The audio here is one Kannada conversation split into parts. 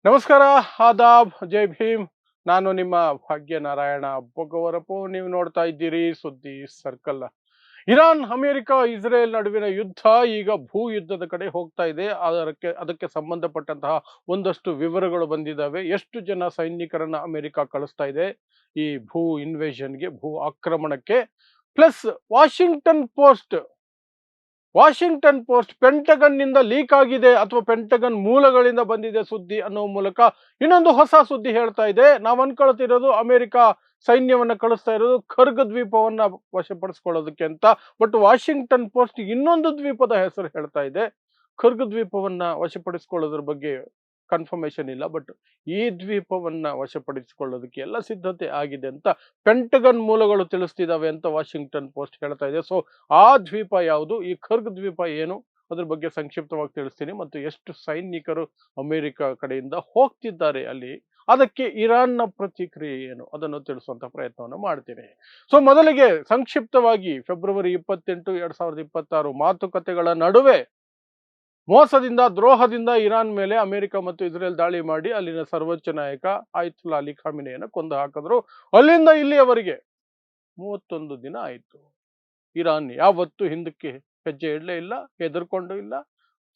ನಮಸ್ಕಾರ, ಆದಾಬ್, ಜೈ ಭೀಮ್. ನಾನು ನಿಮ್ಮ ಭಾಗ್ಯನಾರಾಯಣ ಬೊಗವರಪು. ನೀವು ನೋಡ್ತಾ ಇದ್ದೀರಿ ಸುದ್ದಿ ಸರ್ಕಲ್. ಇರಾನ್, ಅಮೆರಿಕ, ಇಸ್ರೇಲ್ ನಡುವಿನ ಯುದ್ಧ ಈಗ ಭೂ ಯುದ್ಧದ ಕಡೆ ಹೋಗ್ತಾ ಇದೆ. ಅದಕ್ಕೆ ಸಂಬಂಧಪಟ್ಟಂತಹ ಒಂದಷ್ಟು ವಿವರಗಳು ಬಂದಿದ್ದಾವೆ. ಎಷ್ಟು ಜನ ಸೈನಿಕರನ್ನ ಅಮೆರಿಕ ಕಳಿಸ್ತಾ ಇದೆ ಈ ಭೂ ಇನ್ವೇಷನ್ಗೆ, ಭೂ ಆಕ್ರಮಣಕ್ಕೆ. ಪ್ಲಸ್ ವಾಷಿಂಗ್ಟನ್ ಪೋಸ್ಟ್ ಪೆಂಟಗನ್ ನಿಂದ ಲೀಕ್ ಆಗಿದೆ ಅಥವಾ ಪೆಂಟಗನ್ ಮೂಲಗಳಿಂದ ಬಂದಿದೆ ಸುದ್ದಿ ಅನ್ನೋ ಮೂಲಕ ಇನ್ನೊಂದು ಹೊಸ ಸುದ್ದಿ ಹೇಳ್ತಾ ಇದೆ. ನಾವು ಅನ್ಕೊಳ್ತಿರೋದು ಅಮೆರಿಕ ಸೈನ್ಯವನ್ನ ಕಳಿಸ್ತಾ ಇರೋದು ಖರ್ಗ್ ದ್ವೀಪವನ್ನ ವಶಪಡಿಸ್ಕೊಳ್ಳೋದಕ್ಕೆ ಅಂತ. ಬಟ್ ವಾಷಿಂಗ್ಟನ್ ಪೋಸ್ಟ್ ಇನ್ನೊಂದು ದ್ವೀಪದ ಹೆಸರು ಹೇಳ್ತಾ ಇದೆ. ಖರ್ಗ್ ದ್ವೀಪವನ್ನ ವಶಪಡಿಸ್ಕೊಳ್ಳೋದ್ರ ಬಗ್ಗೆ ಕನ್ಫರ್ಮೇಶನ್ ಇಲ್ಲ, ಬಟ್ ಈ ದ್ವೀಪವನ್ನ ವಶಪಡಿಸಿಕೊಳ್ಳೋದಕ್ಕೆ ಎಲ್ಲ ಸಿದ್ಧತೆ ಆಗಿದೆ ಅಂತ ಪೆಂಟಗನ್ ಮೂಲಗಳು ತಿಳಿಸ್ತಿದ್ದಾವೆ ಅಂತ ವಾಷಿಂಗ್ಟನ್ ಪೋಸ್ಟ್ ಹೇಳ್ತಾ ಇದೆ. ಸೊ ಆ ದ್ವೀಪ ಯಾವುದು, ಈ ಖರ್ಗ್ ದ್ವೀಪ ಏನು, ಅದ್ರ ಬಗ್ಗೆ ಸಂಕ್ಷಿಪ್ತವಾಗಿ ತಿಳಿಸ್ತೀನಿ. ಮತ್ತು ಎಷ್ಟು ಸೈನಿಕರು ಅಮೆರಿಕ ಕಡೆಯಿಂದ ಹೋಗ್ತಿದ್ದಾರೆ ಅಲ್ಲಿ, ಅದಕ್ಕೆ ಇರಾನ್ನ ಪ್ರತಿಕ್ರಿಯೆ ಏನು, ಅದನ್ನು ತಿಳಿಸುವಂತ ಪ್ರಯತ್ನವನ್ನು ಮಾಡ್ತೀನಿ. ಸೊ ಮೊದಲಿಗೆ ಸಂಕ್ಷಿಪ್ತವಾಗಿ ಫೆಬ್ರವರಿ 28, 2026 ಮಾತುಕತೆಗಳ ನಡುವೆ ಮೋಸದಿಂದ, ದ್ರೋಹದಿಂದ ಇರಾನ್ ಮೇಲೆ ಅಮೆರಿಕ ಮತ್ತು ಇಸ್ರೇಲ್ ದಾಳಿ ಮಾಡಿ ಅಲ್ಲಿನ ಸರ್ವೋಚ್ಚ ನಾಯಕ ಆಯತುಲ್ಲಾ ಅಲಿ ಖಾಮಿನಿಯನ್ನು ಕೊಂದು ಹಾಕಿದ್ರು. ಅಲ್ಲಿಂದ ಇಲ್ಲಿಯವರೆಗೆ 31 ದಿನ ಆಯಿತು. ಇರಾನ್ ಯಾವತ್ತೂ ಹಿಂದಕ್ಕೆ ಹೆಜ್ಜೆ ಇಡಲೇ ಇಲ್ಲ, ಹೆದರ್ಕೊಂಡು ಇಲ್ಲ,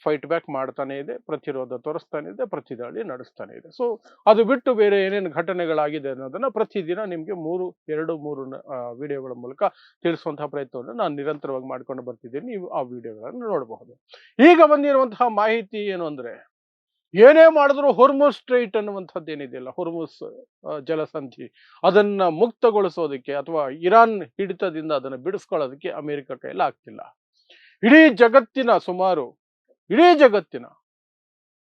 ಫೈಟ್ ಬ್ಯಾಕ್ ಮಾಡ್ತಾನೆ ಇದೆ, ಪ್ರತಿರೋಧ ತೋರಿಸ್ತಾನೆ ಇದೆ, ಪ್ರತಿದಾಳಿ ನಡೆಸ್ತಾನೆ ಇದೆ. ಸೊ ಅದು ಬಿಟ್ಟು ಬೇರೆ ಏನೇನು ಘಟನೆಗಳಾಗಿದೆ ಅನ್ನೋದನ್ನ ಪ್ರತಿದಿನ ನಿಮಗೆ 2-3 ವಿಡಿಯೋಗಳ ಮೂಲಕ ತಿಳಿಸುವಂತಹ ಪ್ರಯತ್ನವನ್ನು ನಾನು ನಿರಂತರವಾಗಿ ಮಾಡ್ಕೊಂಡು ಬರ್ತಿದ್ದೀನಿ. ನೀವು ಆ ವಿಡಿಯೋಗಳನ್ನು ನೋಡಬಹುದು. ಈಗ ಬಂದಿರುವಂತಹ ಮಾಹಿತಿ ಏನು ಅಂದ್ರೆ, ಏನೇ ಮಾಡಿದ್ರು ಹೊರ್ಮುಸ್ ಸ್ಟ್ರೈಟ್ ಅನ್ನುವಂಥದ್ದು ಏನಿದೆಯಲ್ಲ, ಹೊರ್ಮುಸ್ ಜಲಸಂಧಿ, ಅದನ್ನ ಮುಕ್ತಗೊಳಿಸೋದಕ್ಕೆ ಅಥವಾ ಇರಾನ್ ಹಿಡಿತದಿಂದ ಅದನ್ನು ಬಿಡಿಸ್ಕೊಳ್ಳೋದಕ್ಕೆ ಅಮೆರಿಕ ಕೈಯಲ್ಲಿ ಆಗ್ತಿಲ್ಲ. ಇಡೀ ಜಗತ್ತಿನ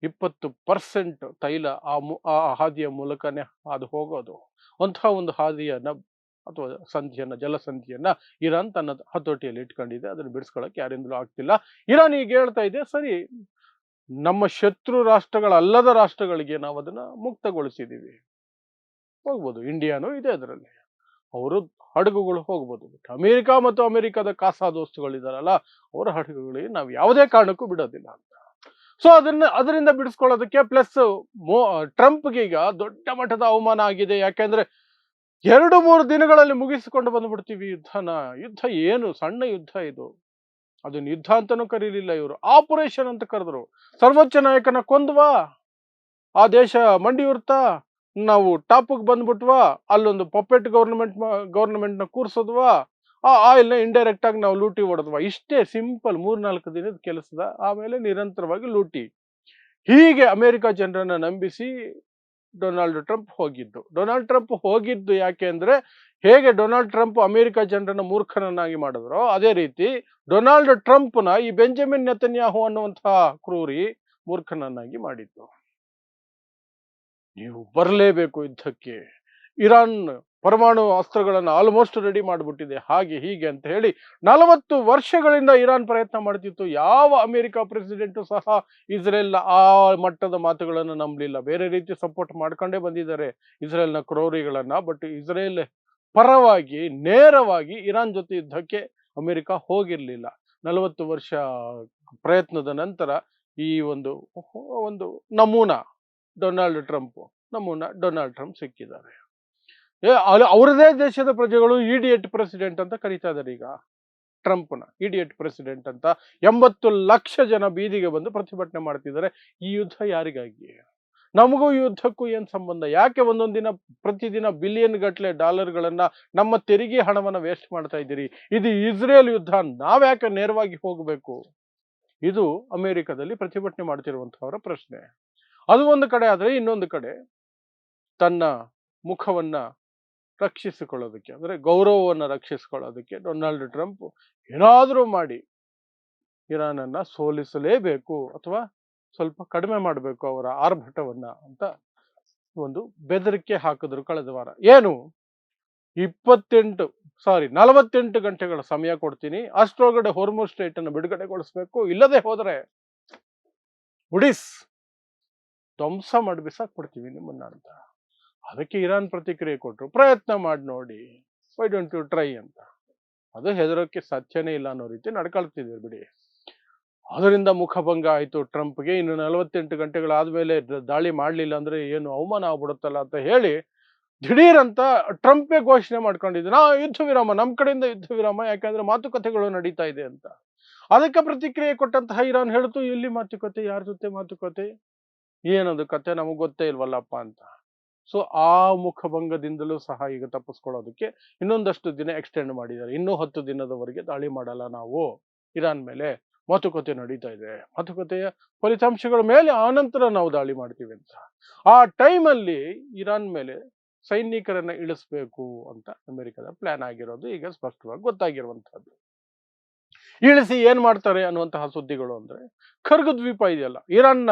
20% ತೈಲ ಆ ಹಾದಿಯ ಮೂಲಕನೇ ಹಾದು ಹೋಗೋದು. ಅಂತಹ ಒಂದು ಹಾದಿಯನ್ನ ಅಥವಾ ಜಲಸಂಧಿಯನ್ನ ಇರಾನ್ ತನ್ನ ಹತೋಟಿಯಲ್ಲಿ ಇಟ್ಕೊಂಡಿದೆ. ಅದನ್ನು ಬಿಡಿಸ್ಕೊಳ್ಳೋಕೆ ಯಾರಿಂದಲೂ ಆಗ್ತಿಲ್ಲ. ಇರಾನ್ ಈಗ ಹೇಳ್ತಾ ಇದೆ, ಸರಿ, ನಮ್ಮ ಶತ್ರು ರಾಷ್ಟ್ರಗಳಲ್ಲದ ರಾಷ್ಟ್ರಗಳಿಗೆ ನಾವು ಅದನ್ನ ಮುಕ್ತಗೊಳಿಸಿದೀವಿ, ಹೋಗ್ಬೋದು, ಇಂಡಿಯಾನು ಇದೆ ಅದರಲ್ಲಿ, ಅವರು ಹಡಗುಗಳು ಹೋಗ್ಬೋದು. ಬಟ್ ಅಮೆರಿಕ ಮತ್ತು ಅಮೆರಿಕದ ಕಾಸಾ ದೋಸ್ತುಗಳಿದಾರಲ್ಲ, ಅವರ ಹಡಗುಗಳಿಗೆ ನಾವು ಯಾವುದೇ ಕಾರಣಕ್ಕೂ ಬಿಡೋದಿಲ್ಲ ಅಂತ. ಸೊ ಅದರಿಂದ ಬಿಡಿಸ್ಕೊಳ್ಳೋದಕ್ಕೆ ಪ್ಲಸ್ ಟ್ರಂಪ್ಗೆ ಈಗ ದೊಡ್ಡ ಮಟ್ಟದ ಅವಮಾನ ಆಗಿದೆ. ಯಾಕೆಂದ್ರೆ 2-3 ದಿನಗಳಲ್ಲಿ ಮುಗಿಸಿಕೊಂಡು ಬಂದ್ಬಿಡ್ತೀವಿ ಯುದ್ಧನ. ಯುದ್ಧ ಏನು ಸಣ್ಣ ಯುದ್ಧ ಇದು, ಅದನ್ನ ಯುದ್ಧ ಅಂತಾನೂ ಕರೀಲಿಲ್ಲ ಇವರು, ಆಪರೇಷನ್ ಅಂತ ಕರೆದ್ರು. ಸರ್ವೋಚ್ಚ ನಾಯಕನ ಕೊಂದ್ವಾ, ಆ ದೇಶ ಮಂಡಿ ಉರ್ತಾ, ನಾವು ಟಾಪಿಗೆ ಬಂದ್ಬಿಟ್ವಾ, ಅಲ್ಲೊಂದು ಪಪೆಟ್ ಗೌರ್ಮೆಂಟ್ನ ಕೂರ್ಸೋದ್ವಾ, ಆ ಆಯಿಲ್ನ ಇಂಡೈರೆಕ್ಟ್ ಆಗಿ ನಾವು ಲೂಟಿ ಹೊಡೆದ್ವಾ. ಇಷ್ಟೇ ಸಿಂಪಲ್ 3-4 ದಿನದ ಕೆಲಸದ. ಆಮೇಲೆ ನಿರಂತರವಾಗಿ ಲೂಟಿ. ಹೀಗೆ ಅಮೆರಿಕ ಜನರನ್ನ ನಂಬಿಸಿ ಡೊನಾಲ್ಡ್ ಟ್ರಂಪ್ ಹೋಗಿದ್ದು ಯಾಕೆ ಅಂದ್ರೆ, ಹೇಗೆ ಡೊನಾಲ್ಡ್ ಟ್ರಂಪ್ ಅಮೆರಿಕ ಜನರನ್ನ ಮೂರ್ಖನನ್ನಾಗಿ ಮಾಡಿದ್ರು, ಅದೇ ರೀತಿ ಡೊನಾಲ್ಡ್ ಟ್ರಂಪ್ನ ಈ ಬೆಂಜಮಿನ್ ನೆತನ್ಯಾಹು ಅನ್ನುವಂತಹ ಕ್ರೂರಿ ಮೂರ್ಖನನ್ನಾಗಿ ಮಾಡಿದ್ದು. ನೀವು ಬರಲೇಬೇಕು ಯುದ್ಧಕ್ಕೆ, ಇರಾನ್ ಪರಮಾಣು ಅಸ್ತ್ರಗಳನ್ನು ಆಲ್ಮೋಸ್ಟ್ ರೆಡಿ ಮಾಡಿಬಿಟ್ಟಿದೆ, ಹಾಗೆ ಹೀಗೆ ಅಂತ ಹೇಳಿ 40 ವರ್ಷಗಳಿಂದ ಇರಾನ್ ಪ್ರಯತ್ನ ಮಾಡ್ತಿತ್ತು. ಯಾವ ಅಮೆರಿಕ ಪ್ರೆಸಿಡೆಂಟು ಸಹ ಇಸ್ರೇಲ್ನ ಆ ಮಟ್ಟದ ಮಾತುಗಳನ್ನು ನಂಬಲಿಲ್ಲ. ಬೇರೆ ರೀತಿ ಸಪೋರ್ಟ್ ಮಾಡ್ಕೊಂಡೇ ಬಂದಿದ್ದಾರೆ ಇಸ್ರೇಲ್ನ ಕ್ರೌರಿಗಳನ್ನ. ಬಟ್ ಇಸ್ರೇಲ್ ಪರವಾಗಿ ನೇರವಾಗಿ ಇರಾನ್ ಜೊತೆ ಯುದ್ಧಕ್ಕೆ ಅಮೆರಿಕ ಹೋಗಿರ್ಲಿಲ್ಲ. 40 ವರ್ಷ ಪ್ರಯತ್ನದ ನಂತರ ಈ ಒಂದು ನಮೂನಾ ಡೊನಾಲ್ಡ್ ಟ್ರಂಪ್ ಸಿಕ್ಕಿದ್ದಾರೆ. ಅವರದೇ ದೇಶದ ಪ್ರಜೆಗಳು ಇಡಿಯಟ್ ಪ್ರೆಸಿಡೆಂಟ್ ಅಂತ ಕರೀತಾ ಇದ್ದಾರೆ ಈಗ ಟ್ರಂಪ್ನ, ಇಡಿಯಟ್ ಪ್ರೆಸಿಡೆಂಟ್ ಅಂತ. 80 ಲಕ್ಷ ಜನ ಬೀದಿಗೆ ಬಂದು ಪ್ರತಿಭಟನೆ ಮಾಡ್ತಿದ್ದಾರೆ. ಈ ಯುದ್ಧ ಯಾರಿಗಾಗಿ? ನಮಗೂ ಯುದ್ಧಕ್ಕೂ ಏನ್ ಸಂಬಂಧ? ಯಾಕೆ ಪ್ರತಿದಿನ ಬಿಲಿಯನ್ ಗಟ್ಟಲೆ ಡಾಲರ್ಗಳನ್ನ, ನಮ್ಮ ತೆರಿಗೆ ಹಣವನ್ನ ವೇಸ್ಟ್ ಮಾಡ್ತಾ ಇದ್ದೀರಿ? ಇದು ಇಸ್ರೇಲ್ ಯುದ್ಧ, ನಾವ್ಯಾಕೆ ನೇರವಾಗಿ ಹೋಗ್ಬೇಕು? ಇದು ಅಮೆರಿಕದಲ್ಲಿ ಪ್ರತಿಭಟನೆ ಮಾಡ್ತಿರುವಂತಹವರ ಪ್ರಶ್ನೆ. ಅದು ಒಂದು ಕಡೆ ಆದ್ರೆ, ಇನ್ನೊಂದು ಕಡೆ ತನ್ನ ಮುಖವನ್ನ ರಕ್ಷಿಸಿಕೊಳ್ಳೋದಕ್ಕೆ, ಅಂದ್ರೆ ಗೌರವವನ್ನು ರಕ್ಷಿಸಿಕೊಳ್ಳೋದಕ್ಕೆ ಡೊನಾಲ್ಡ್ ಟ್ರಂಪ್ ಏನಾದರೂ ಮಾಡಿ ಇರಾನನ್ನ ಸೋಲಿಸಲೇಬೇಕು ಅಥವಾ ಸ್ವಲ್ಪ ಕಡಿಮೆ ಮಾಡಬೇಕು ಅವರ ಆರ್ಭಟವನ್ನ ಅಂತ ಒಂದು ಬೆದರಿಕೆ ಹಾಕಿದ್ರು ಕಳೆದ ವಾರ. ಏನು, 48 ಗಂಟೆಗಳ ಸಮಯ ಕೊಡ್ತೀನಿ, ಅಷ್ಟರೊಳಗಡೆ ಹೊರ್ಮುಸ್ ಸ್ಟ್ರೈಟ್ ಅನ್ನು ಬಿಡುಗಡೆಗೊಳಿಸಬೇಕು, ಇಲ್ಲದೆ ಹೋದ್ರೆ ಧ್ವಂಸ ಮಾಡಿ ಬಿಸಾಕ್ಬಿಡ್ತೀವಿ ನಿಮ್ಮನ್ನ ಅಂತ. ಅದಕ್ಕೆ ಇರಾನ್ ಪ್ರತಿಕ್ರಿಯೆ ಕೊಟ್ಟರು, ಪ್ರಯತ್ನ ಮಾಡಿ ನೋಡಿ, ವೈ ಡೋಂಟ್ ಯು ಟ್ರೈ ಅಂತ. ಅದು ಹೆದರೋಕೆ ಸಾಧ್ಯನೇ ಇಲ್ಲ ಅನ್ನೋ ರೀತಿ ನಡ್ಕೊಳ್ತಿದ್ರು ಬಿಡಿ. ಅದರಿಂದ ಮುಖಭಂಗ ಆಯಿತು ಟ್ರಂಪ್ಗೆ. ಇನ್ನು 48 ಗಂಟೆಗಳಾದ್ಮೇಲೆ ದಾಳಿ ಮಾಡಲಿಲ್ಲ ಅಂದ್ರೆ ಏನು ಅವಮಾನ ಆಗ್ಬಿಡುತ್ತಲ್ಲ ಅಂತ ಹೇಳಿ ದಿಢೀರ್ ಅಂತ ಟ್ರಂಪೇ ಘೋಷಣೆ ಮಾಡ್ಕೊಂಡಿದ್ದು, ಯುದ್ಧ ವಿರಾಮ, ನಮ್ಮ ಕಡೆಯಿಂದ ಯುದ್ಧ ವಿರಾಮ, ಯಾಕಂದ್ರೆ ಮಾತುಕತೆಗಳು ನಡೀತಾ ಇದೆ ಅಂತ. ಅದಕ್ಕೆ ಪ್ರತಿಕ್ರಿಯೆ ಕೊಟ್ಟಂತಹ ಇರಾನ್ ಹೇಳ್ತು, ಎಲ್ಲಿ ಮಾತುಕತೆ, ಯಾರ ಜೊತೆ ಮಾತುಕತೆ, ಏನದು ಕತೆ, ನಮಗ್ ಗೊತ್ತೇ ಇಲ್ವಲ್ಲಪ್ಪ ಅಂತ. ಸೊ ಆ ಮುಖಭಂಗದಿಂದಲೂ ಸಹ ಈಗ ತಪ್ಪಿಸ್ಕೊಳ್ಳೋದಕ್ಕೆ ಇನ್ನೊಂದಷ್ಟು ದಿನ ಎಕ್ಸ್ಟೆಂಡ್ ಮಾಡಿದ್ದಾರೆ. ಇನ್ನೂ 10 ದಿನದವರೆಗೆ ದಾಳಿ ಮಾಡಲ್ಲ ನಾವು ಇರಾನ್ ಮೇಲೆ, ಮಾತುಕತೆ ನಡೀತಾ ಇದೆ, ಮಾತುಕತೆಯ ಫಲಿತಾಂಶಗಳ ಮೇಲೆ ಆನಂತರ ನಾವು ದಾಳಿ ಮಾಡ್ತೀವಿ ಅಂತ. ಆ ಟೈಮಲ್ಲಿ ಇರಾನ್ ಮೇಲೆ ಸೈನಿಕರನ್ನ ಇಳಿಸ್ಬೇಕು ಅಂತ ಅಮೆರಿಕದ ಪ್ಲಾನ್ ಆಗಿರೋದು ಈಗ ಸ್ಪಷ್ಟವಾಗಿ ಗೊತ್ತಾಗಿರುವಂತಹದ್ದು. ಇಳಿಸಿ ಏನ್ ಮಾಡ್ತಾರೆ ಅನ್ನುವಂತಹ ಸುದ್ದಿಗಳು ಅಂದ್ರೆ, ಖರ್ಗ್ ದ್ವೀಪ ಇದೆಯಲ್ಲ, ಇರಾನ್ನ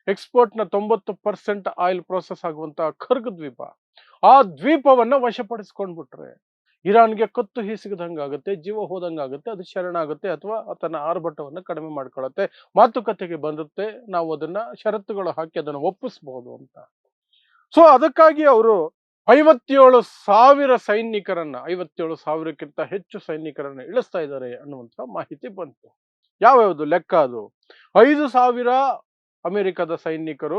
ಎಕ್ಸ್ಪೋರ್ಟ್ ನ 90% ಆಯಿಲ್ ಪ್ರೋಸೆಸ್ ಆಗುವಂತಹ ಖರ್ಗ್ ದ್ವೀಪ, ಆ ದ್ವೀಪವನ್ನ ವಶಪಡಿಸ್ಕೊಂಡ್ಬಿಟ್ರೆ ಇರಾನ್ಗೆ ಕತ್ತು ಹಿಸಿದಂಗಾಗುತ್ತೆ, ಜೀವ ಹೋದಂಗಾಗುತ್ತೆ, ಅದು ಶರಣಾಗುತ್ತೆ ಅಥವಾ ತನ್ನ ಆರ್ಭಟವನ್ನ ಕಡಿಮೆ ಮಾಡ್ಕೊಳ್ಳುತ್ತೆ, ಮಾತುಕತೆಗೆ ಬಂದುತ್ತೆ, ನಾವು ಅದನ್ನ ಷರತ್ತುಗಳು ಹಾಕಿ ಅದನ್ನು ಒಪ್ಪಿಸಬಹುದು ಅಂತ. ಸೊ ಅದಕ್ಕಾಗಿ ಅವರು 57,000 ಸೈನಿಕರನ್ನ, 57,000ಕ್ಕಿಂತ ಹೆಚ್ಚು ಸೈನಿಕರನ್ನ ಇಳಿಸ್ತಾ ಇದ್ದಾರೆ ಅನ್ನುವಂಥ ಮಾಹಿತಿ ಬಂತು. ಯಾವ್ಯಾವುದು ಲೆಕ್ಕ ಅದು? 5,000 ಅಮೆರಿಕದ ಸೈನಿಕರು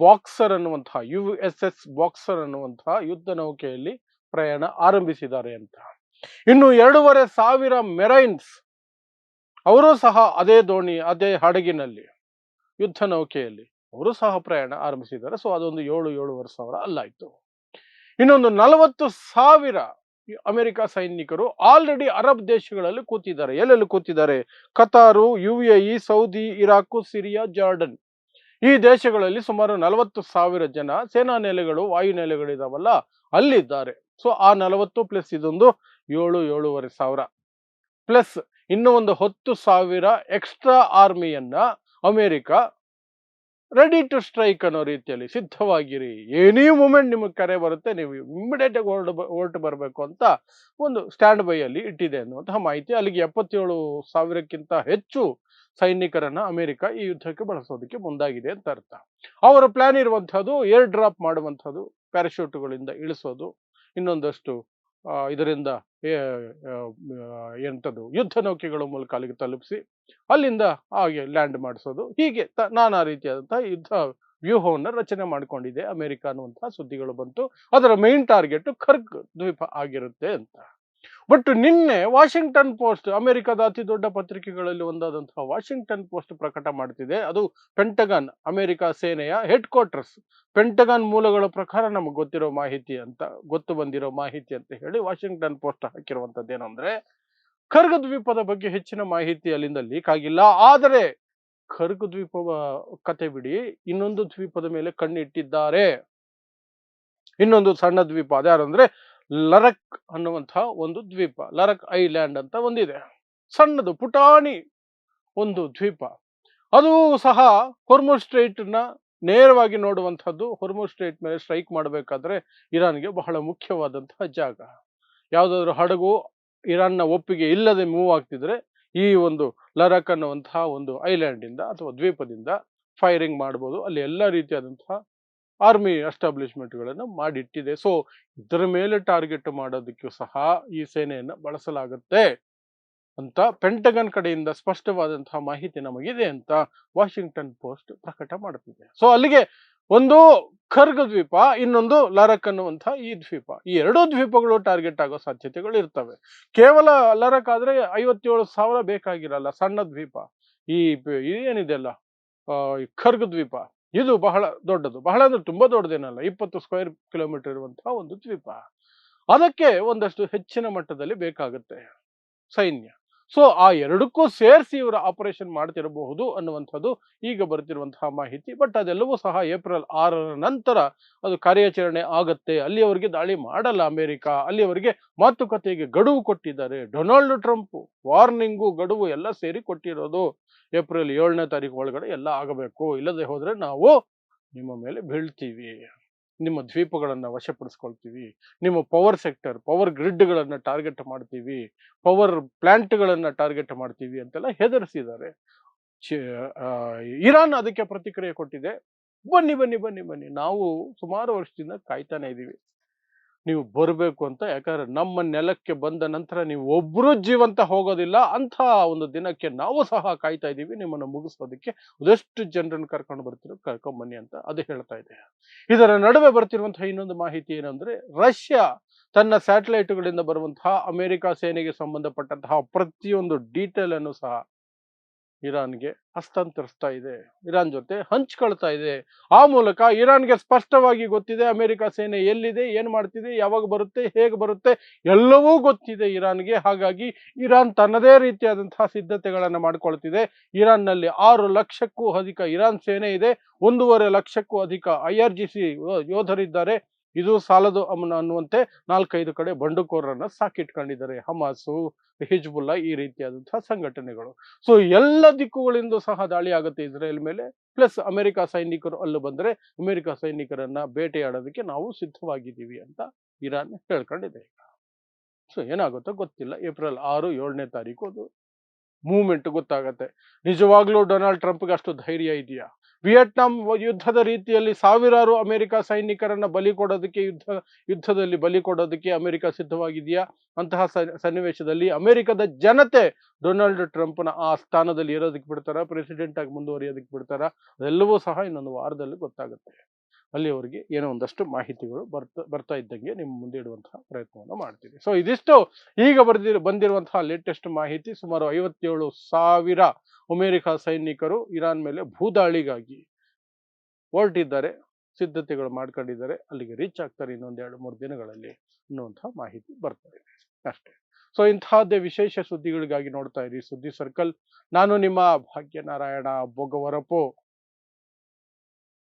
ಬಾಕ್ಸರ್ ಅನ್ನುವಂತಹ USS ಬಾಕ್ಸರ್ ಅನ್ನುವಂತಹ ಯುದ್ಧ ನೌಕೆಯಲ್ಲಿ ಪ್ರಯಾಣ ಆರಂಭಿಸಿದ್ದಾರೆ ಅಂತ. ಇನ್ನು 2,500 ಮೆರೈನ್ಸ್, ಅವರು ಸಹ ಅದೇ ದೋಣಿ, ಅದೇ ಹಡಗಿನಲ್ಲಿ, ಯುದ್ಧ ನೌಕೆಯಲ್ಲಿ ಅವರು ಸಹ ಪ್ರಯಾಣ ಆರಂಭಿಸಿದ್ದಾರೆ. ಸೊ ಅದೊಂದು 7,500 ಅಲ್ಲಾಯ್ತು. ಇನ್ನೊಂದು 40,000 ಅಮೆರಿಕ ಸೈನಿಕರು ಆಲ್ರೆಡಿ ಅರಬ್ ದೇಶಗಳಲ್ಲಿ ಕೂತಿದ್ದಾರೆ. ಎಲ್ಲೆಲ್ಲಿ ಕೂತಿದ್ದಾರೆ? ಕತಾರು, UAE, Saudi, Iraq, Syria, Jordan, ಈ ದೇಶಗಳಲ್ಲಿ ಸುಮಾರು 40,000 ಜನ ಸೇನಾ ನೆಲೆಗಳು, ವಾಯು ನೆಲೆಗಳಿದಾವಲ್ಲ, ಅಲ್ಲಿದ್ದಾರೆ. ಸೊ ಆ 40 ಪ್ಲಸ್ ಇದೊಂದು 7,500 ಪ್ಲಸ್ ಇನ್ನೂ ಒಂದು 10,000 ಎಕ್ಸ್ಟ್ರಾ ಆರ್ಮಿಯನ್ನ ಅಮೆರಿಕ ರೆಡಿ ಟು ಸ್ಟ್ರೈಕ್ ಅನ್ನೋ ರೀತಿಯಲ್ಲಿ ಸಿದ್ಧವಾಗಿರಿ, ಎನಿ ಮೂಮೆಂಟ್ ನಿಮಗೆ ಕರೆ ಬರುತ್ತೆ, ನೀವು ಇಮಿಡಿಯೇಟ್ ಆಗಿ ಹೊರಟು ಬರಬೇಕು ಅಂತ ಒಂದು ಸ್ಟ್ಯಾಂಡ್ ಬೈ ಅಲ್ಲಿ ಇಟ್ಟಿದೆ ಅನ್ನುವಂತಹ ಮಾಹಿತಿ. ಅಲ್ಲಿಗೆ 77,000ಕ್ಕಿಂತ ಹೆಚ್ಚು ಸೈನಿಕರನ್ನ ಅಮೆರಿಕ ಈ ಯುದ್ಧಕ್ಕೆ ಬಳಸೋದಕ್ಕೆ ಮುಂದಾಗಿದೆ ಅಂತ ಅರ್ಥ. ಅವರ ಪ್ಲಾನ್ ಇರುವಂತಹದ್ದು ಏರ್ ಡ್ರಾಪ್ ಮಾಡುವಂಥದ್ದು, ಪ್ಯಾರಾಶೂಟ್ಗಳಿಂದ ಇಳಿಸೋದು, ಇನ್ನೊಂದಷ್ಟು ಇದರಿಂದ ಎಂಥದ್ದು ಯುದ್ಧ ನೌಕೆಗಳ ಮೂಲಕ ಅಲ್ಲಿಗೆ ತಲುಪಿಸಿ ಅಲ್ಲಿಂದ ಹಾಗೆ ಲ್ಯಾಂಡ್ ಮಾಡಿಸೋದು, ಹೀಗೆ ನಾನಾ ರೀತಿಯಾದಂತಹ ಯುದ್ಧ ವ್ಯೂಹವನ್ನು ರಚನೆ ಮಾಡಿಕೊಂಡಿದೆ ಅಮೆರಿಕ ಅನ್ನುವಂತಹ ಸುದ್ದಿಗಳು ಬಂತು. ಅದರ ಮೇನ್ ಟಾರ್ಗೆಟ್ ಖರ್ಗ್ ದ್ವೀಪ ಆಗಿರುತ್ತೆ ಅಂತ. ಬಟ್ ನಿನ್ನೆ ವಾಷಿಂಗ್ಟನ್ ಪೋಸ್ಟ್, ಅಮೆರಿಕದ ಅತಿ ದೊಡ್ಡ ಪತ್ರಿಕೆಗಳಲ್ಲಿ ಒಂದಾದಂತಹ ವಾಷಿಂಗ್ಟನ್ ಪೋಸ್ಟ್ ಪ್ರಕಟ ಮಾಡ್ತಿದೆ, ಅದು ಪೆಂಟಗನ್, ಅಮೆರಿಕ ಸೇನೆಯ ಹೆಡ್ ಕ್ವಾರ್ಟರ್ಸ್, ಪೆಂಟಗನ್ ಮೂಲಗಳ ಪ್ರಕಾರ ನಮಗೆ ಗೊತ್ತಿರೋ ಮಾಹಿತಿ ಅಂತ, ಗೊತ್ತು ಬಂದಿರೋ ಮಾಹಿತಿ ಅಂತ ಹೇಳಿ ವಾಷಿಂಗ್ಟನ್ ಪೋಸ್ಟ್ ಹಾಕಿರುವಂತದ್ದು ಏನಂದ್ರೆ, ಖರ್ಗ್ ದ್ವೀಪದ ಬಗ್ಗೆ ಹೆಚ್ಚಿನ ಮಾಹಿತಿ ಅಲ್ಲಿಂದ ಲೀಕ್ ಆಗಿಲ್ಲ. ಆದರೆ ಖರ್ಗ್ ದ್ವೀಪ ಕತೆ ಬಿಡಿ, ಇನ್ನೊಂದು ದ್ವೀಪದ ಮೇಲೆ ಕಣ್ಣಿಟ್ಟಿದ್ದಾರೆ. ಇನ್ನೊಂದು ಸಣ್ಣ ದ್ವೀಪ, ಅದ್ಯಾರಂದ್ರೆ ಲರಕ್ ಅನ್ನುವಂತಹ ಒಂದು ದ್ವೀಪ, ಲರಕ್ ಐಲ್ಯಾಂಡ್ ಅಂತ ಒಂದಿದೆ, ಸಣ್ಣದು ಪುಟಾಣಿ ಒಂದು ದ್ವೀಪ. ಅದು ಸಹ ಹೊರ್ಮುಜ್ ಸ್ಟ್ರೈಟ್ ನ ನೇರವಾಗಿ ನೋಡುವಂತಹದ್ದು. ಹೊರ್ಮುಜ್ ಸ್ಟ್ರೈಟ್ ಮೇಲೆ ಸ್ಟ್ರೈಕ್ ಮಾಡಬೇಕಾದ್ರೆ ಇರಾನ್ಗೆ ಬಹಳ ಮುಖ್ಯವಾದಂತಹ ಜಾಗ. ಯಾವುದಾದ್ರೂ ಹಡಗು ಇರಾನ್ನ ಒಪ್ಪಿಗೆ ಇಲ್ಲದೆ ಮೂವ್ ಆಗ್ತಿದ್ರೆ ಈ ಒಂದು ಲರಕ್ ಅನ್ನುವಂತಹ ಒಂದು ಐಲ್ಯಾಂಡ್ ಇಂದ ಅಥವಾ ದ್ವೀಪದಿಂದ ಫೈರಿಂಗ್ ಮಾಡಬಹುದು. ಅಲ್ಲಿ ಎಲ್ಲ ರೀತಿಯಾದಂತಹ ಆರ್ಮಿ ಎಸ್ಟಾಬ್ಲಿಷ್ಮೆಂಟ್ಗಳನ್ನು ಮಾಡಿಟ್ಟಿದೆ. ಸೊ ಇದರ ಮೇಲೆ ಟಾರ್ಗೆಟ್ ಮಾಡೋದಕ್ಕೂ ಸಹ ಈ ಸೇನೆಯನ್ನು ಬಳಸಲಾಗುತ್ತೆ ಅಂತ ಪೆಂಟಗನ್ ಕಡೆಯಿಂದ ಸ್ಪಷ್ಟವಾದಂತಹ ಮಾಹಿತಿ ನಮಗಿದೆ ಅಂತ ವಾಷಿಂಗ್ಟನ್ ಪೋಸ್ಟ್ ಪ್ರಕಟ ಮಾಡುತ್ತಿದೆ. ಸೊ ಅಲ್ಲಿಗೆ ಒಂದು ಖರ್ಗ್ ದ್ವೀಪ, ಇನ್ನೊಂದು ಲರಕ್ ಅನ್ನುವಂತಹ ಈ ದ್ವೀಪ, ಈ ಎರಡೂ ದ್ವೀಪಗಳು ಟಾರ್ಗೆಟ್ ಆಗೋ ಸಾಧ್ಯತೆಗಳು ಇರ್ತವೆ. ಕೇವಲ ಲರಕ್ ಆದ್ರೆ 57,000 ಬೇಕಾಗಿರಲ್ಲ, ಸಣ್ಣ ದ್ವೀಪ. ಈ ಏನಿದೆಯಲ್ಲ ಖರ್ಗ್ ದ್ವೀಪ, ಇದು ಬಹಳ ದೊಡ್ಡದು, ಬಹಳ ಅಂದ್ರೆ ತುಂಬಾ ದೊಡ್ಡದೇನಲ್ಲ, 20 ಸ್ಕ್ವೇರ್ ಕಿಲೋಮೀಟರ್ ಇರುವಂತಹ ಒಂದು ದ್ವೀಪ. ಅದಕ್ಕೆ ಒಂದಷ್ಟು ಹೆಚ್ಚಿನ ಮಟ್ಟದಲ್ಲಿ ಬೇಕಾಗುತ್ತೆ ಸೈನ್ಯ. ಸೊ ಆ ಎರಡಕ್ಕೂ ಸೇರಿಸಿ ಇವರು ಆಪರೇಷನ್ ಮಾಡ್ತಿರಬಹುದು ಅನ್ನುವಂಥದ್ದು ಈಗ ಬರ್ತಿರುವಂತಹ ಮಾಹಿತಿ. ಬಟ್ ಅದೆಲ್ಲವೂ ಸಹ ಏಪ್ರಿಲ್ 6 ನಂತರ ಅದು ಕಾರ್ಯಾಚರಣೆ ಆಗತ್ತೆ. ಅಲ್ಲಿಯವರೆಗೆ ದಾಳಿ ಮಾಡಲ್ಲ ಅಮೆರಿಕ, ಅಲ್ಲಿಯವರೆಗೆ ಮಾತುಕತೆಗೆ ಗಡುವು ಕೊಟ್ಟಿದ್ದಾರೆ. ಡೊನಾಲ್ಡ್ ಟ್ರಂಪ್ ವಾರ್ನಿಂಗು, ಗಡುವು ಎಲ್ಲ ಸೇರಿ ಕೊಟ್ಟಿರೋದು ಏಪ್ರಿಲ್ 7ನೇ ತಾರೀಕು ಒಳಗಡೆ ಎಲ್ಲ ಆಗಬೇಕು, ಇಲ್ಲದೆ ಹೋದ್ರೆ ನಾವು ನಿಮ್ಮ ಮೇಲೆ ಬೀಳ್ತೀವಿ, ನಿಮ್ಮ ದ್ವೀಪಗಳನ್ನ ವಶಪಡಿಸ್ಕೊಳ್ತೀವಿ, ನಿಮ್ಮ ಪವರ್ ಸೆಕ್ಟರ್, ಪವರ್ ಗ್ರಿಡ್ಗಳನ್ನ ಟಾರ್ಗೆಟ್ ಮಾಡ್ತೀವಿ, ಪವರ್ ಪ್ಲಾಂಟ್ಗಳನ್ನ ಟಾರ್ಗೆಟ್ ಮಾಡ್ತೀವಿ ಅಂತೆಲ್ಲ ಹೆದರಿಸಿದ್ದಾರೆ. ಇರಾನ್ ಅದಕ್ಕೆ ಪ್ರತಿಕ್ರಿಯೆ ಕೊಟ್ಟಿದೆ, ಬನ್ನಿ ಬನ್ನಿ ಬನ್ನಿ ಬನ್ನಿ, ನಾವು ಸುಮಾರು ವರ್ಷದಿಂದ ಕಾಯ್ತಾನೆ ಇದ್ದೀವಿ, ನೀವು ಬರಬೇಕು ಅಂತ. ಯಾಕಂದ್ರೆ ನಮ್ಮ ನೆಲಕ್ಕೆ ಬಂದ ನಂತರ ನೀವು ಒಬ್ರು ಜೀವಂತ ಹೋಗೋದಿಲ್ಲ ಅಂತ ಒಂದು ದಿನಕ್ಕೆ ನಾವು ಸಹ ಕಾಯ್ತಾ ಇದ್ದೀವಿ ನಿಮ್ಮನ್ನು ಮುಗಿಸೋದಕ್ಕೆ. ಅದೆಷ್ಟು ಜನರನ್ನು ಕರ್ಕೊಂಡು ಬರ್ತಿರೋ ಕರ್ಕೊಂಡ್ ಬನ್ನಿ ಅಂತ ಅದು ಹೇಳ್ತಾ ಇದೆ. ಇದರ ನಡುವೆ ಬರ್ತಿರುವಂತಹ ಇನ್ನೊಂದು ಮಾಹಿತಿ ಏನಂದ್ರೆ, ರಷ್ಯಾ ತನ್ನ ಸ್ಯಾಟಲೈಟ್ಗಳಿಂದ ಬರುವಂತಹ ಅಮೆರಿಕ ಸೇನೆಗೆ ಸಂಬಂಧಪಟ್ಟಂತಹ ಪ್ರತಿಯೊಂದು ಡೀಟೇಲ್ ಅನ್ನು ಸಹ ಇರಾನ್ಗೆ ಹಸ್ತಾಂತರಿಸ್ತಾ ಇದೆ, ಇರಾನ್ ಜೊತೆ ಹಂಚ್ಕೊಳ್ತಾ ಇದೆ. ಆ ಮೂಲಕ ಇರಾನ್ಗೆ ಸ್ಪಷ್ಟವಾಗಿ ಗೊತ್ತಿದೆ ಅಮೆರಿಕ ಸೇನೆ ಎಲ್ಲಿದೆ, ಏನ್ ಮಾಡ್ತಿದೆ, ಯಾವಾಗ ಬರುತ್ತೆ, ಹೇಗೆ ಬರುತ್ತೆ, ಎಲ್ಲವೂ ಗೊತ್ತಿದೆ ಇರಾನ್ಗೆ. ಹಾಗಾಗಿ ಇರಾನ್ ತನ್ನದೇ ರೀತಿಯಾದಂತಹ ಸಿದ್ಧತೆಗಳನ್ನು ಮಾಡ್ಕೊಳ್ತಿದೆ. ಇರಾನ್ನಲ್ಲಿ 6 ಲಕ್ಷಕ್ಕೂ ಅಧಿಕ ಇರಾನ್ ಸೇನೆ ಇದೆ, 1.5 ಲಕ್ಷಕ್ಕೂ ಅಧಿಕ IRGC ಯೋಧರಿದ್ದಾರೆ. ಇದು ಸಾಲದು ಅನ್ನುವಂತೆ 4-5 ಕಡೆ ಬಂಡುಕೋರರನ್ನ ಸಾಕಿಟ್ಕೊಂಡಿದ್ದಾರೆ, ಹಮಾಸು, ಹಿಜ್ಬುಲ್ಲಾ ಈ ರೀತಿಯಾದಂತಹ ಸಂಘಟನೆಗಳು. ಸೊ ಎಲ್ಲ ದಿಕ್ಕುಗಳಿಂದ ಸಹ ದಾಳಿ ಆಗುತ್ತೆ ಇಸ್ರೇಲ್ ಮೇಲೆ. ಪ್ಲಸ್ ಅಮೆರಿಕ ಸೈನಿಕರು ಅಲ್ಲೂ ಬಂದರೆ ಅಮೆರಿಕ ಸೈನಿಕರನ್ನ ಬೇಟೆಯಾಡೋದಕ್ಕೆ ನಾವು ಸಿದ್ಧವಾಗಿದ್ದೀವಿ ಅಂತ ಇರಾನ್ ಹೇಳ್ಕೊಂಡಿದೆ. ಸೊ ಏನಾಗುತ್ತೋ ಗೊತ್ತಿಲ್ಲ. ಏಪ್ರಿಲ್ 6, 7ನೇ ತಾರೀಕು ಅದು ಮೂವ್ಮೆಂಟ್ ಗೊತ್ತಾಗತ್ತೆ. ನಿಜವಾಗ್ಲೂ ಡೊನಾಲ್ಡ್ ಟ್ರಂಪ್ಗೆ ಅಷ್ಟು ಧೈರ್ಯ ಇದೆಯಾ? ವಿಯೆಟ್ನಾಂ ಯುದ್ಧದ ರೀತಿಯಲ್ಲಿ ಸಾವಿರಾರು ಅಮೆರಿಕ ಸೈನಿಕರನ್ನ ಬಲಿ ಕೊಡೋದಕ್ಕೆ, ಯುದ್ಧದಲ್ಲಿ ಬಲಿ ಕೊಡೋದಕ್ಕೆ ಅಮೆರಿಕ ಸಿದ್ಧವಾಗಿದೆಯಾ? ಅಂತಹ ಸನ್ನಿವೇಶದಲ್ಲಿ ಅಮೆರಿಕದ ಜನತೆ ಡೊನಾಲ್ಡ್ ಟ್ರಂಪ್ನ ಆ ಸ್ಥಾನದಲ್ಲಿ ಇರೋದಕ್ಕೆ ಬಿಡ್ತಾರ, ಪ್ರೆಸಿಡೆಂಟ್ ಆಗಿ ಮುಂದುವರಿಯೋದಕ್ಕೆ ಬಿಡ್ತಾರ? ಅದೆಲ್ಲವೂ ಸಹ ಇನ್ನೊಂದು ವಾರದಲ್ಲಿ ಗೊತ್ತಾಗುತ್ತೆ. ಅಲ್ಲಿವರೆಗೆ ಏನೋ ಒಂದಷ್ಟು ಮಾಹಿತಿಗಳು ಬರ್ತಾ ಇದ್ದಂಗೆ ನಿಮ್ಮ ಮುಂದೆ ಇಡುವಂತಹ ಪ್ರಯತ್ನವನ್ನು ಮಾಡ್ತೀವಿ. ಸೊ ಇದಿಷ್ಟು ಈಗ ಬಂದಿರುವಂತಹ ಲೇಟೆಸ್ಟ್ ಮಾಹಿತಿ. ಸುಮಾರು 57,000 ಅಮೆರಿಕ ಸೈನಿಕರು ಇರಾನ್ ಮೇಲೆ ಭೂದಾಳಿಗಾಗಿ ಹೊರಟಿದ್ದಾರೆ, ಸಿದ್ಧತೆಗಳು ಮಾಡ್ಕೊಂಡಿದ್ದಾರೆ, ಅಲ್ಲಿಗೆ ರೀಚ್ ಆಗ್ತಾರೆ ಇನ್ನೊಂದು 2-3 ದಿನಗಳಲ್ಲಿ ಅನ್ನುವಂತಹ ಮಾಹಿತಿ ಬರ್ತಾ ಇದೆ ಅಷ್ಟೇ. ಸೊ ಇಂತಹದ್ದೇ ವಿಶೇಷ ಸುದ್ದಿಗಳಿಗಾಗಿ ನೋಡ್ತಾ ಇರಿ ಸುದ್ದಿ ಸರ್ಕಲ್. ನಾನು ನಿಮ್ಮ ಭಾಗ್ಯನಾರಾಯಣ ಬೊಗವರಪು.